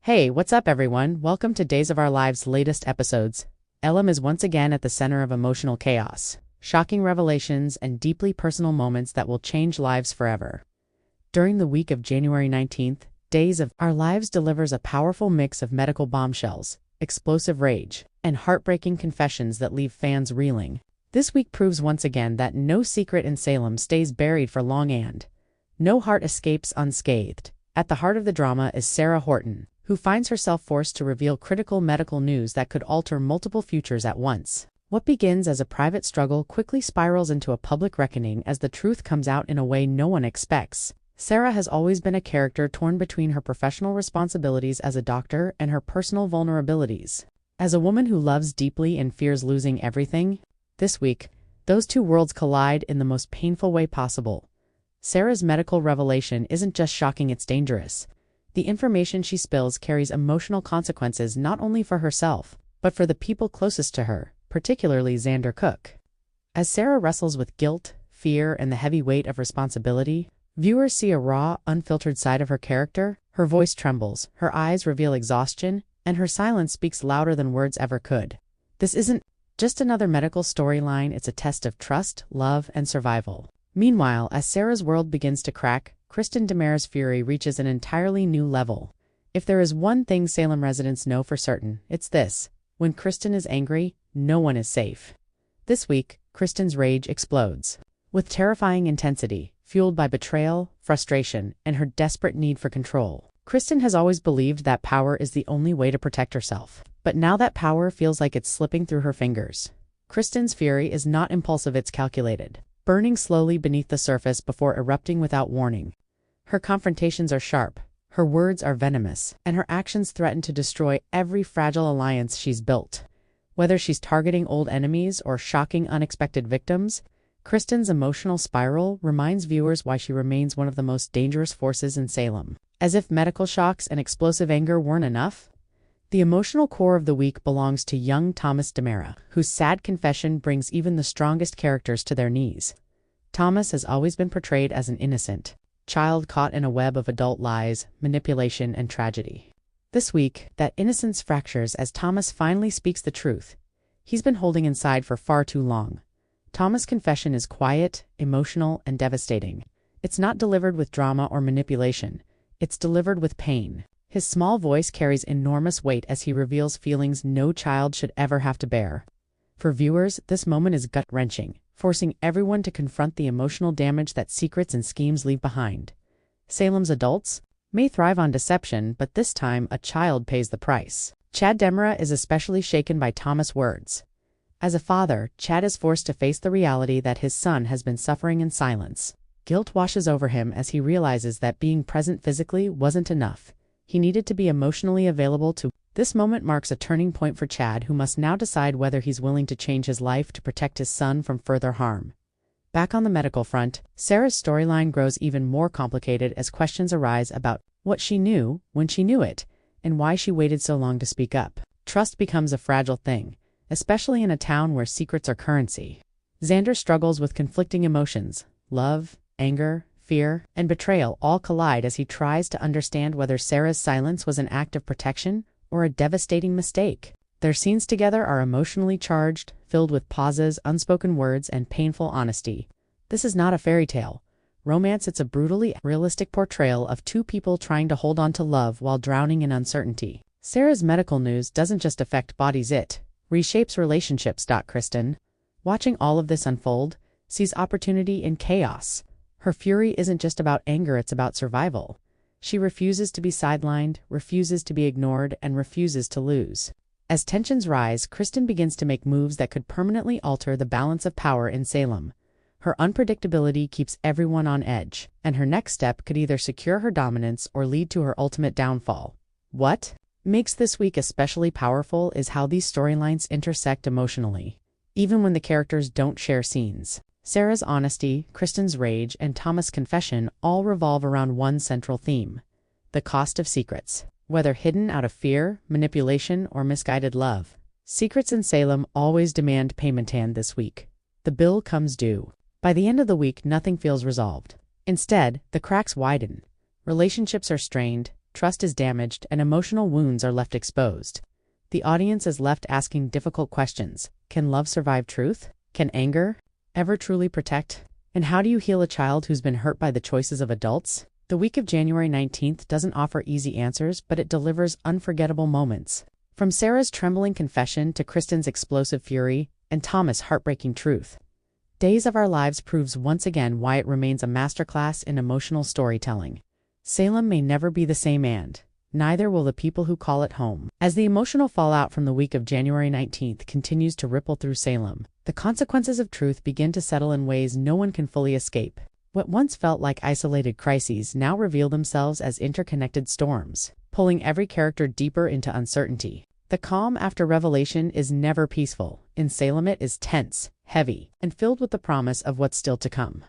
Hey, what's up, everyone? Welcome to Days of Our Lives' latest episodes. Elam is once again at the center of emotional chaos, shocking revelations, and deeply personal moments that will change lives forever. During the week of January 19th, Days of Our Lives delivers a powerful mix of medical bombshells, explosive rage, and heartbreaking confessions that leave fans reeling. This week proves once again that no secret in Salem stays buried for long, and no heart escapes unscathed. At the heart of the drama is Sarah Horton, who finds herself forced to reveal critical medical news that could alter multiple futures at once. What begins as a private struggle quickly spirals into a public reckoning as the truth comes out in a way no one expects. Sarah has always been a character torn between her professional responsibilities as a doctor and her personal vulnerabilities. As a woman who loves deeply and fears losing everything, this week, those two worlds collide in the most painful way possible. Sarah's medical revelation isn't just shocking, it's dangerous. The information she spills carries emotional consequences not only for herself, but for the people closest to her, particularly Xander Cook. As Sarah wrestles with guilt, fear, and the heavy weight of responsibility, viewers see a raw, unfiltered side of her character. Her voice trembles, her eyes reveal exhaustion, and her silence speaks louder than words ever could. This isn't just another medical storyline, it's a test of trust, love, and survival. Meanwhile, as Sarah's world begins to crack, Kristen fury reaches an entirely new level. If there is one thing Salem residents know for certain, it's this: when Kristen is angry, no one is safe. This week, Kristen's rage explodes. With terrifying intensity, fueled by betrayal, frustration, and her desperate need for control. Kristen has always believed that power is the only way to protect herself. But now that power feels like it's slipping through her fingers. Kristen's fury is not impulsive, it's calculated, burning slowly beneath the surface before erupting without warning. Her confrontations are sharp, her words are venomous, and her actions threaten to destroy every fragile alliance she's built. Whether she's targeting old enemies or shocking unexpected victims, Kristen's emotional spiral reminds viewers why she remains one of the most dangerous forces in Salem. As if medical shocks and explosive anger weren't enough, the emotional core of the week belongs to young Thomas DiMera, whose sad confession brings even the strongest characters to their knees. Thomas has always been portrayed as an innocent child caught in a web of adult lies, manipulation, and tragedy. This week, that innocence fractures as Thomas finally speaks the truth he's been holding inside for far too long. Thomas' confession is quiet, emotional, and devastating. It's not delivered with drama or manipulation. It's delivered with pain. His small voice carries enormous weight as he reveals feelings no child should ever have to bear. For viewers, this moment is gut-wrenching, forcing everyone to confront the emotional damage that secrets and schemes leave behind. Salem's adults may thrive on deception, but this time a child pays the price. Chad DiMera is especially shaken by Thomas' words. As a father, Chad is forced to face the reality that his son has been suffering in silence. Guilt washes over him as he realizes that being present physically wasn't enough. He needed to be emotionally available too. This moment marks a turning point for Chad, who must now decide whether he's willing to change his life to protect his son from further harm. Back on the medical front, Sarah's storyline grows even more complicated as questions arise about what she knew when she knew it, and why she waited so long to speak up. Trust becomes a fragile thing, especially in a town where secrets are currency. Xander struggles with conflicting emotions: love, anger, fear, and betrayal all collide as he tries to understand whether Sarah's silence was an act of protection or a devastating mistake. Their scenes together are emotionally charged, filled with pauses, unspoken words, and painful honesty. This is not a fairy tale romance, it's a brutally realistic portrayal of two people trying to hold on to love while drowning in uncertainty. Sarah's medical news doesn't just affect bodies, it reshapes relationships. Kristen, watching all of this unfold, sees opportunity in chaos. Her fury isn't just about anger, it's about survival. She refuses to be sidelined, refuses to be ignored, and refuses to lose. As tensions rise, Kristen begins to make moves that could permanently alter the balance of power in Salem. Her unpredictability keeps everyone on edge, and her next step could either secure her dominance or lead to her ultimate downfall. What makes this week especially powerful is how these storylines intersect emotionally, even when the characters don't share scenes. Sarah's honesty, Kristen's rage, and Thomas' confession all revolve around one central theme: the cost of secrets. Whether hidden out of fear, manipulation, or misguided love, secrets in Salem always demand payment. And this week, the bill comes due. By the end of the week, nothing feels resolved. Instead, the cracks widen. Relationships are strained, trust is damaged, and emotional wounds are left exposed. The audience is left asking difficult questions. Can love survive truth? Can anger ever truly protect? And how do you heal a child who's been hurt by the choices of adults? The week of January 19th doesn't offer easy answers, but it delivers unforgettable moments. From Sarah's trembling confession to Kristen's explosive fury and Thomas' heartbreaking truth, Days of Our Lives proves once again why it remains a masterclass in emotional storytelling. Salem may never be the same, and neither will the people who call it home. As the emotional fallout from the week of January 19th continues to ripple through Salem, the consequences of truth begin to settle in ways no one can fully escape. What once felt like isolated crises now reveal themselves as interconnected storms, pulling every character deeper into uncertainty. The calm after revelation is never peaceful. In Salem it is tense, heavy, and filled with the promise of what's still to come.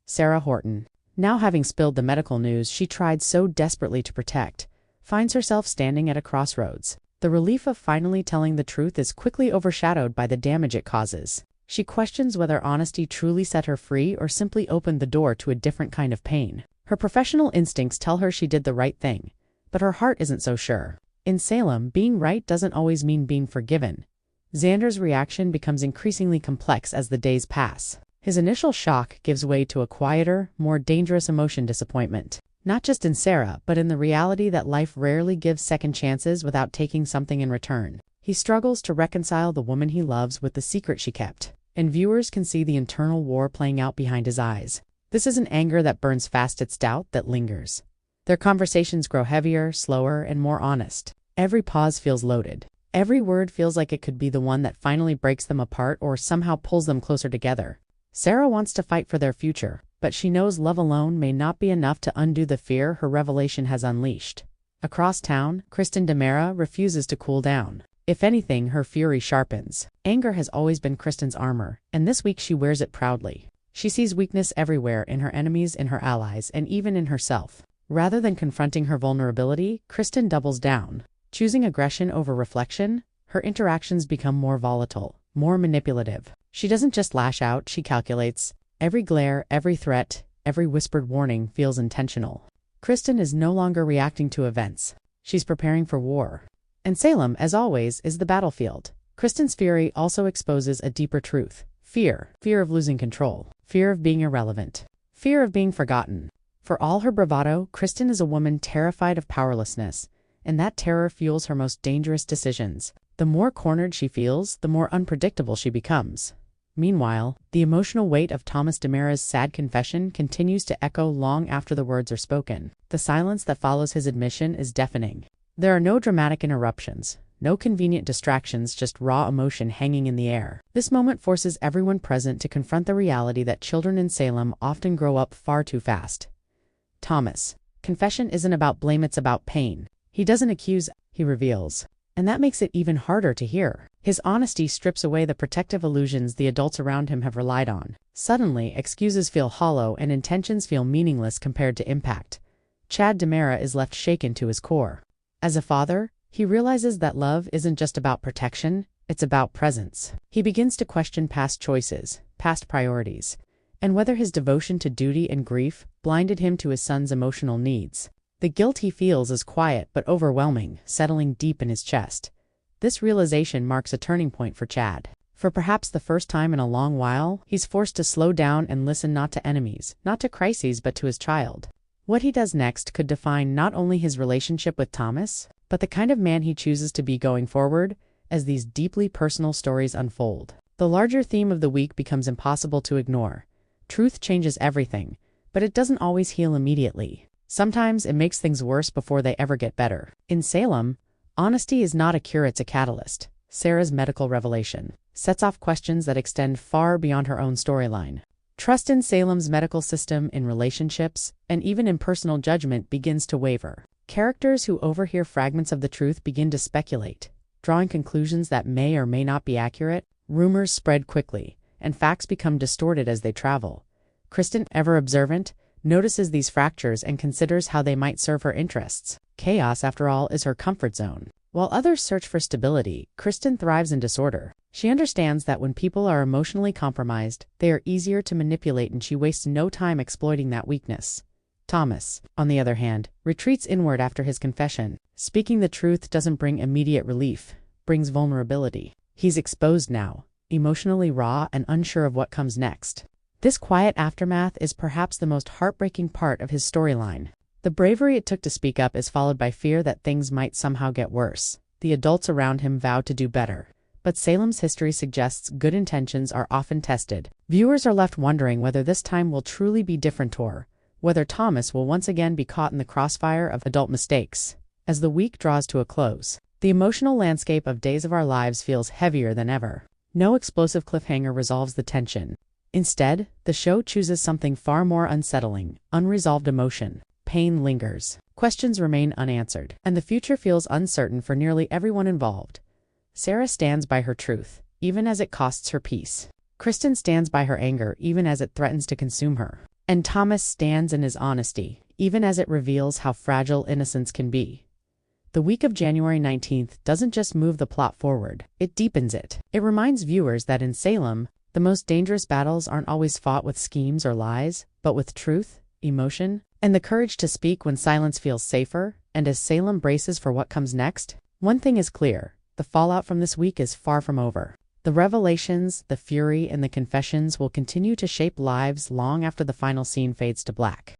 Sarah Horton, now having spilled the medical news she tried so desperately to protect, finds herself standing at a crossroads. The relief of finally telling the truth is quickly overshadowed by the damage it causes. She questions whether honesty truly set her free or simply opened the door to a different kind of pain. Her professional instincts tell her she did the right thing, but her heart isn't so sure. In Salem, being right doesn't always mean being forgiven. Xander's reaction becomes increasingly complex as the days pass. His initial shock gives way to a quieter, more dangerous emotion: disappointment. Not just in Sarah, but in the reality that life rarely gives second chances without taking something in return. He struggles to reconcile the woman he loves with the secret she kept, and viewers can see the internal war playing out behind his eyes. This is an anger that burns fast, it's doubt that lingers. Their conversations grow heavier, slower, and more honest. Every pause feels loaded. Every word feels like it could be the one that finally breaks them apart or somehow pulls them closer together. Sarah wants to fight for their future, but she knows love alone may not be enough to undo the fear her revelation has unleashed. Across town, Kristen DiMera refuses to cool down. If anything, her fury sharpens. Anger has always been Kristen's armor, and this week she wears it proudly. She sees weakness everywhere, in her enemies, in her allies, and even in herself. Rather than confronting her vulnerability, Kristen doubles down. Choosing aggression over reflection, her interactions become more volatile, more manipulative. She doesn't just lash out, she calculates. Every glare, every threat, every whispered warning feels intentional. Kristen is no longer reacting to events. She's preparing for war. And Salem, as always, is the battlefield. Kristen's fury also exposes a deeper truth. Fear. Fear of losing control. Fear of being irrelevant. Fear of being forgotten. For all her bravado, Kristen is a woman terrified of powerlessness, and that terror fuels her most dangerous decisions. The more cornered she feels, the more unpredictable she becomes. Meanwhile, the emotional weight of Thomas DiMera's sad confession continues to echo long after the words are spoken. The silence that follows his admission is deafening. There are no dramatic interruptions, no convenient distractions, just raw emotion hanging in the air. This moment forces everyone present to confront the reality that children in Salem often grow up far too fast. Thomas' confession isn't about blame, it's about pain. He doesn't accuse, he reveals. And that makes it even harder to hear. His honesty strips away the protective illusions the adults around him have relied on. Suddenly, excuses feel hollow and intentions feel meaningless compared to impact. Chad DiMera is left shaken to his core. As a father, he realizes that love isn't just about protection, it's about presence. He begins to question past choices, past priorities, and whether his devotion to duty and grief blinded him to his son's emotional needs. The guilt he feels is quiet but overwhelming, settling deep in his chest. This realization marks a turning point for Chad. For perhaps the first time in a long while, he's forced to slow down and listen not to enemies, not to crises, but to his child. What he does next could define not only his relationship with Thomas, but the kind of man he chooses to be going forward as these deeply personal stories unfold. The larger theme of the week becomes impossible to ignore. Truth changes everything, but it doesn't always heal immediately. Sometimes it makes things worse before they ever get better. In Salem, honesty is not a cure, it's a catalyst. Sarah's medical revelation sets off questions that extend far beyond her own storyline. Trust in Salem's medical system, in relationships, and even in personal judgment begins to waver. Characters who overhear fragments of the truth begin to speculate, drawing conclusions that may or may not be accurate. Rumors spread quickly, and facts become distorted as they travel. Kristen, ever observant, notices these fractures and considers how they might serve her interests. Chaos, after all, is her comfort zone. While others search for stability, Kristen thrives in disorder. She understands that when people are emotionally compromised, they are easier to manipulate, and she wastes no time exploiting that weakness. Thomas, on the other hand, retreats inward after his confession. Speaking the truth doesn't bring immediate relief, brings vulnerability. He's exposed now, emotionally raw and unsure of what comes next. This quiet aftermath is perhaps the most heartbreaking part of his storyline. The bravery it took to speak up is followed by fear that things might somehow get worse. The adults around him vow to do better. But Salem's history suggests good intentions are often tested. Viewers are left wondering whether this time will truly be different or whether Thomas will once again be caught in the crossfire of adult mistakes. As the week draws to a close, the emotional landscape of Days of Our Lives feels heavier than ever. No explosive cliffhanger resolves the tension. Instead, the show chooses something far more unsettling: unresolved emotion. Pain lingers. Questions remain unanswered, and the future feels uncertain for nearly everyone involved. Sarah stands by her truth, even as it costs her peace. Kristen stands by her anger, even as it threatens to consume her. And Thomas stands in his honesty, even as it reveals how fragile innocence can be. The week of January 19th doesn't just move the plot forward, it deepens it. It reminds viewers that in Salem, the most dangerous battles aren't always fought with schemes or lies, but with truth, emotion, and the courage to speak when silence feels safer. And as Salem braces for what comes next, one thing is clear: the fallout from this week is far from over. The revelations, the fury, and the confessions will continue to shape lives long after the final scene fades to black.